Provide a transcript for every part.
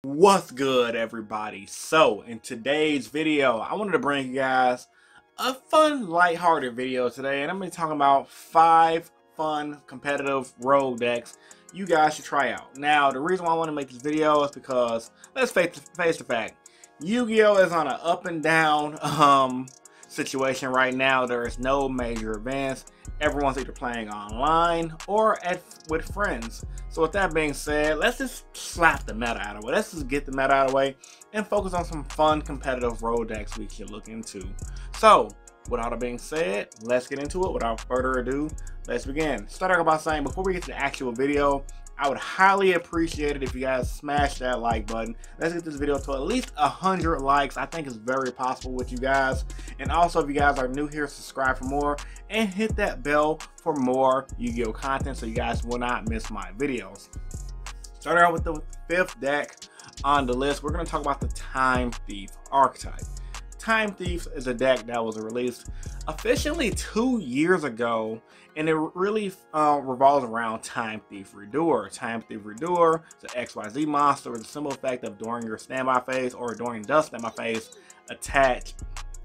What's good, everybody? So in today's video I wanted to bring you guys a fun lighthearted video today, and I'm going to be talking about 5 fun competitive rogue decks you guys should try out. Now the reason why I want to make this video is because let's face the fact, Yu-Gi-Oh is on an up and down situation right now. There is no major events. Everyone's either playing online or with friends. So with that being said, let's just slap the meta out of the way. Let's just get the meta out of the way and focus on some fun competitive rogue decks we should look into. So with all that being said, let's get into it. Without further ado, let's begin. Starting by saying, before we get to the actual video, I would highly appreciate it if you guys smash that like button. Let's get this video to at least 100 likes. I think it's very possible with you guys. And also, if you guys are new here, subscribe for more and hit that bell for more Yu-Gi-Oh content so you guys will not miss my videos. Starting out with the 5th deck on the list, we're going to talk about the Time Thief archetype. Time Thief is a deck that was released officially 2 years ago, and it really revolves around Time Thief Redoer. Time Thief Redoer is an XYZ monster with a simple effect of during your standby phase or during the standby phase, attach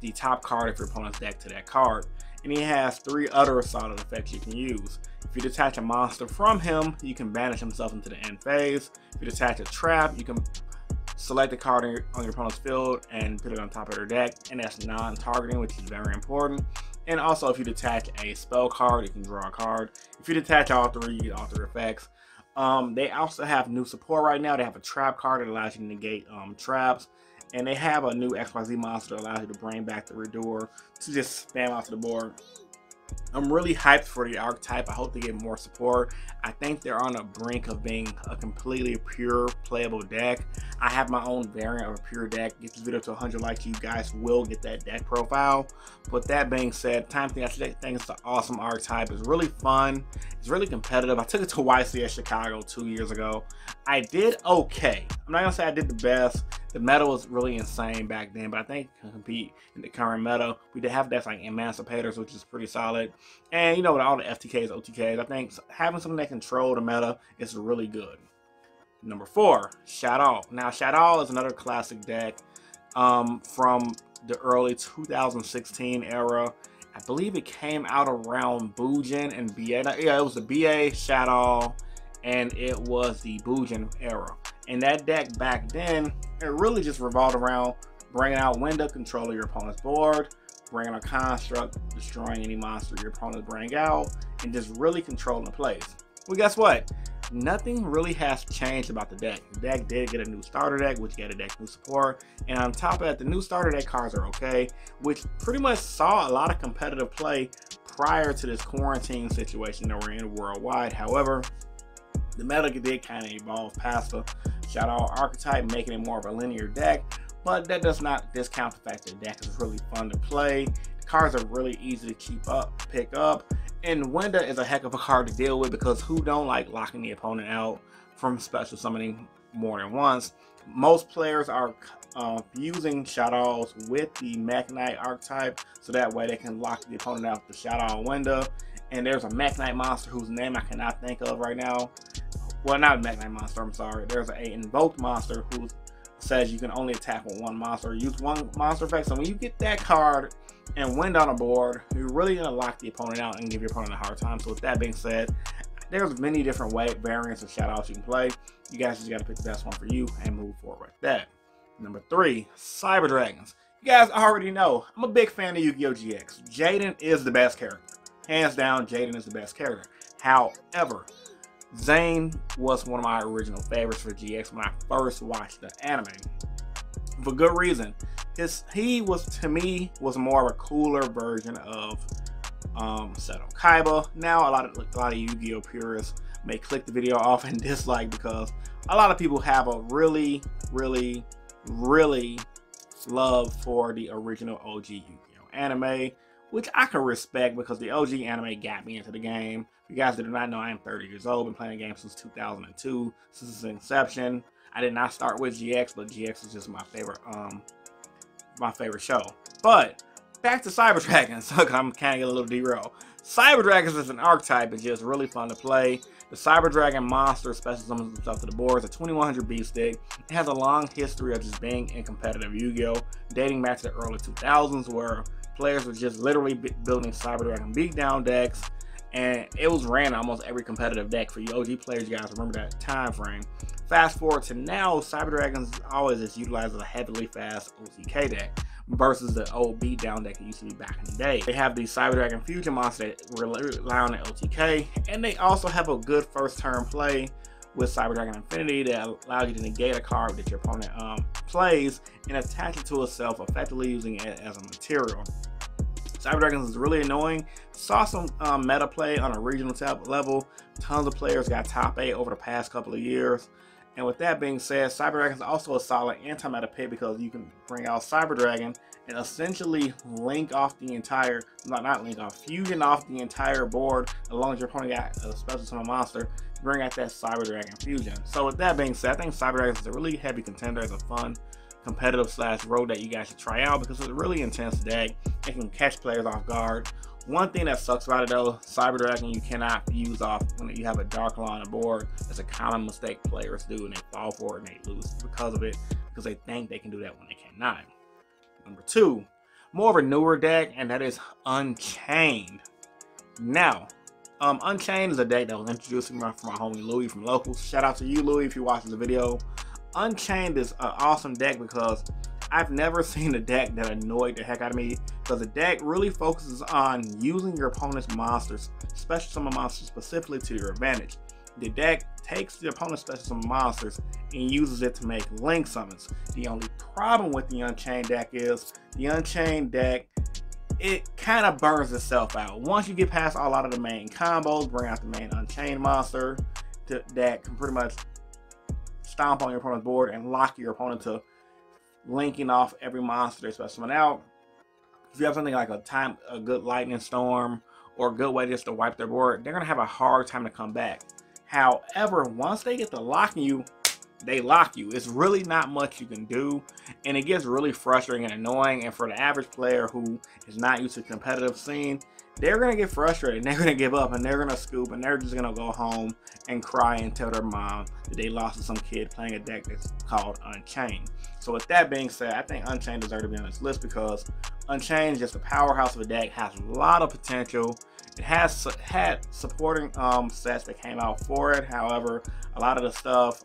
the top card of your opponent's deck to that card. And he has 3 other solid effects you can use. If you detach a monster from him, you can banish himself into the end phase. If you detach a trap, you can select a card on your opponent's field and put it on top of their deck, and that's non-targeting, which is very important. And also, if you detach a spell card, you can draw a card. If you detach all 3, you get all 3 effects. They also have new support right now. They have a trap card that allows you to negate traps, and they have a new XYZ monster that allows you to bring back the Redoer to just spam off the board. I'm really hyped for the archetype. I hope they get more support. I think they're on the brink of being a completely pure playable deck. I have my own variant of a pure deck. Get this video to 100 likes, you guys will get that deck profile. But that being said, Time Thief, I think it's an awesome archetype. It's really fun. It's really competitive. I took it to YCS Chicago 2 years ago. I did okay. I'm not gonna say I did the best. The meta was really insane back then, but I think it can compete in the current meta. We did have decks like Emancipators, which is pretty solid. And you know, with all the FTKs, OTKs, I think having something that control the meta is really good. Number 4, SHADDOLL. Now, SHADDOLL is another classic deck from the early 2016 era. I believe it came out around Bujin and BA. Yeah, it was the BA, SHADDOLL, and it was the Bujin era. And that deck back then, it really just revolved around bringing out WINDA, controlling your opponent's board, bringing a construct, destroying any monster your opponent bring out, and just really controlling the plays. Well, guess what? Nothing really has changed about the deck. The deck did get a new starter deck, which got a deck new support, and on top of that, the new starter deck cards are okay, which pretty much saw a lot of competitive play prior to this quarantine situation that we're in worldwide. However, the meta did kind of evolve past the SHADDOLL archetype, making it more of a linear deck, but that does not discount the fact that the deck is really fun to play. The cards are really easy to pick up, and WINDA is a heck of a card to deal with because who don't like locking the opponent out from special summoning more than once? Most players are using SHADDOLLs with the Mech Knight archetype, so that way they can lock the opponent out with the SHADDOLL WINDA. And there's a Mech Knight monster whose name I cannot think of right now. Well, not a Mech Knight monster, I'm sorry. There's an invoked monster who says you can only attack with 1 monster or use 1 monster effect. So when you get that card and WINDA on the board, you're really going to lock the opponent out and give your opponent a hard time. So with that being said, there's many different variants of SHADDOLLs you can play. You guys just got to pick the best one for you and move forward with that. Number 3, Cyber Dragons. You guys already know, I'm a big fan of Yu-Gi-Oh! GX. Jaden is the best character. Hands down, Jaden is the best character. However, Zane was one of my original favorites for GX when I first watched the anime. For good reason. He was, to me, was more of a cooler version of Seto Kaiba. Now, a lot of Yu-Gi-Oh! Purists may click the video off and dislike because a lot of people have a really love for the original OG Yu-Gi-Oh! Anime, which I can respect because the OG anime got me into the game. If you guys do not know, I am 30 years old, been playing the game since 2002, since its inception. I did not start with GX, but GX is just my favorite show. But back to Cyber Dragons, I'm kind of getting a little derailed. Cyber Dragons is an archetype, it's just really fun to play. The Cyber Dragon monster special summons himself to the board. It's a 2100 beat stick. It has a long history of just being in competitive Yu-Gi-Oh, dating back to the early 2000s, where players were just literally building Cyber Dragon beatdown decks, and it was ran in almost every competitive deck. For you OG players, you guys remember that time frame. Fast forward to now, Cyber Dragons always is utilized as a heavily fast OTK deck versus the old beatdown deck it used to be back in the day. They have the Cyber Dragon Fusion monster that rely on the OTK, and they also have a good first turn play with Cyber Dragon Infinity that allows you to negate a card that your opponent plays and attach it to itself, effectively using it as a material. Cyber Dragons is really annoying. Saw some meta play on a regional level. Tons of players got top 8 over the past couple of years. And with that being said, Cyber Dragon is also a solid anti-meta pick because you can bring out Cyber Dragon and essentially link off the entire, fusion off the entire board as long as your opponent got a special summon monster. Bring out that Cyber Dragon fusion. So with that being said, I think Cyber Dragon is a really heavy contender. It's a fun, competitive / road that you guys should try out because it's a really intense deck. It can catch players off guard. One thing that sucks about it though, Cyber Dragon you cannot fuse off when you have a Dark Law on the board. That's a common mistake players do, and they fall for it and they lose because of it, because they think they can do that when they cannot. Number 2, more of a newer deck, and that is Unchained. Now, Unchained is a deck that was introduced to me from my homie Louis from Locals. Shout out to you, Louis, if you watch this video. Unchained is an awesome deck because I've never seen a deck that annoyed the heck out of me, because the deck really focuses on using your opponent's monsters, special summon monsters, specifically to your advantage. The deck takes the opponent's special summon monsters and uses it to make link summons. The only problem with the Unchained deck is the Unchained deck, it kind of burns itself out. Once you get past a lot of the main combos, bring out the main Unchained monster that can pretty much stomp on your opponent's board and lock your opponent to linking off every monster they special summon out. If you have something like a good lightning storm or a good way just to wipe their board, they're gonna have a hard time to come back. However, once they get to locking you, they lock you. It's really not much you can do, and it gets really frustrating and annoying. And for the average player who is not used to the competitive scene, they're gonna get frustrated and they're gonna give up and they're gonna scoop and they're just gonna go home and cry and tell their mom that they lost to some kid playing a deck that's called Unchained. So with that being said, I think Unchained deserves to be on this list because Unchained is just a powerhouse of a deck, has a lot of potential. It has had supporting sets that came out for it. However, a lot of the stuff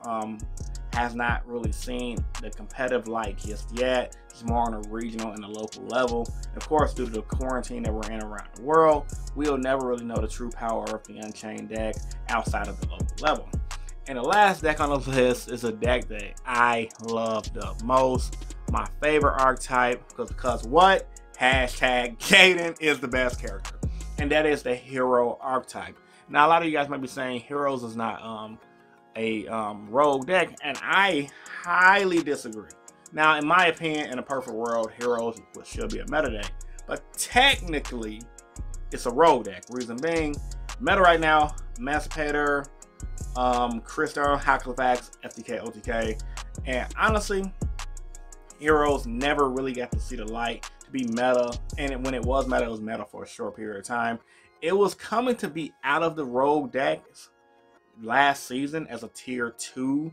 has not really seen the competitive light just yet. It's more on a regional and a local level. Of course, due to the quarantine that we're in around the world, we'll never really know the true power of the Unchained deck outside of the local level. And the last deck on the list is a deck that I love the most. My favorite archetype, because what? Hashtag Jaden is the best character. And that is the hero archetype. Now, a lot of you guys might be saying heroes is not a rogue deck, and I highly disagree. Now, in my opinion, in a perfect world, heroes should be a meta deck, but technically, it's a rogue deck. Reason being, meta right now, Emancipator, Crystal, Hacklefax, FTK, OTK, and honestly, heroes never really got to see the light to be meta, and when it was meta for a short period of time. It was coming to be out of the rogue decks last season as a tier 2.5,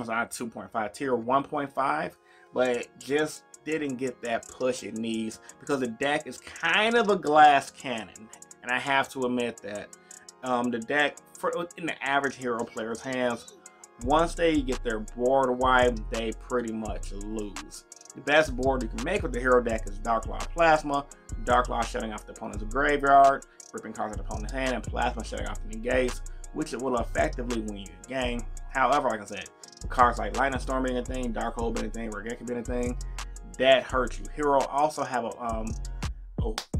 not 2.5, tier 1.5, but it just didn't get that push it needs because the deck is kind of a glass cannon, and I have to admit that the deck in the average hero player's hands, once they get their board wiped, they pretty much lose. The best board you can make with the hero deck is Dark Law Plasma, Dark Law shutting off the opponent's graveyard, ripping cards out the opponent's hand, and Plasma shutting off the negates, which it will effectively win you the game. However, like I said, with cards like Lightning Storm being a thing, Dark Hole being a thing, Regeki being a thing, that hurts you. Hero also have a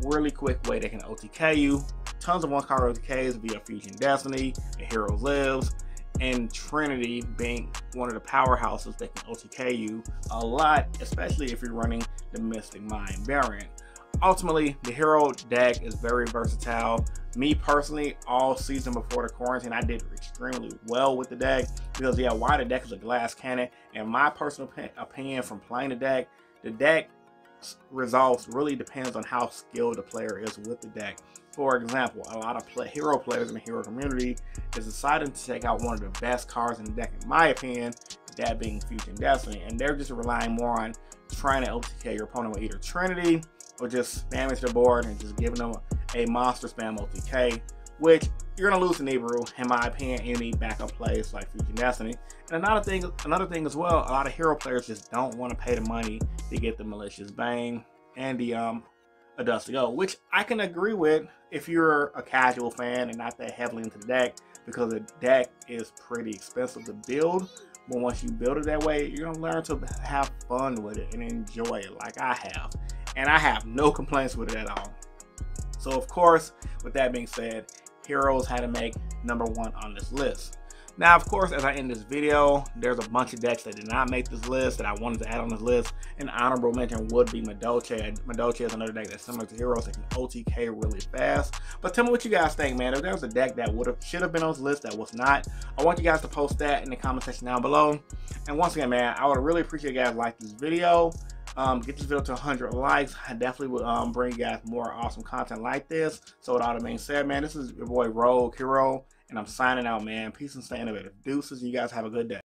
really quick way they can OTK you. Tons of one-card OTKs via Fusion Destiny, the Hero Lives, and Trinity being one of the powerhouses that can OTK you a lot, especially if you're running the Mystic Mind variant. Ultimately, the hero deck is very versatile. Me personally, all season before the quarantine, I did extremely well with the deck because, yeah, why the deck is a glass cannon. And my personal opinion from playing the deck results really depends on how skilled the player is with the deck. For example, a lot of hero players in the hero community is deciding to take out one of the best cards in the deck, in my opinion, that being Fusion Destiny, and they're just relying more on trying to OTK your opponent with either Trinity or just spamming to the board and just giving them a monster spam OTK, which you're gonna lose to Nibiru, in my opinion. You need backup plays like Fusion Destiny. And another thing as well, a lot of hero players just don't want to pay the money to get the Malicious Bane and the a Dusty Go, which I can agree with if you're a casual fan and not that heavily into the deck, because the deck is pretty expensive to build. But once you build it that way, you're gonna learn to have fun with it and enjoy it like I have. And I have no complaints with it at all. So of course, with that being said, heroes had to make #1 on this list. Now, of course, as I end this video, there's a bunch of decks that did not make this list that I wanted to add on this list. An honorable mention would be Madolche. Madolche is another deck that's similar to heroes that can OTK really fast. But tell me what you guys think, man. If there was a deck that should have been on this list that was not, I want you guys to post that in the comment section down below. And once again, man, I would really appreciate you guys like this video. Get this video to 100 likes. I definitely would bring you guys more awesome content like this. So with all that being said, man, this is your boy Rogue Hero, and I'm signing out, man. Peace and stay innovative. Deuces, you guys have a good day.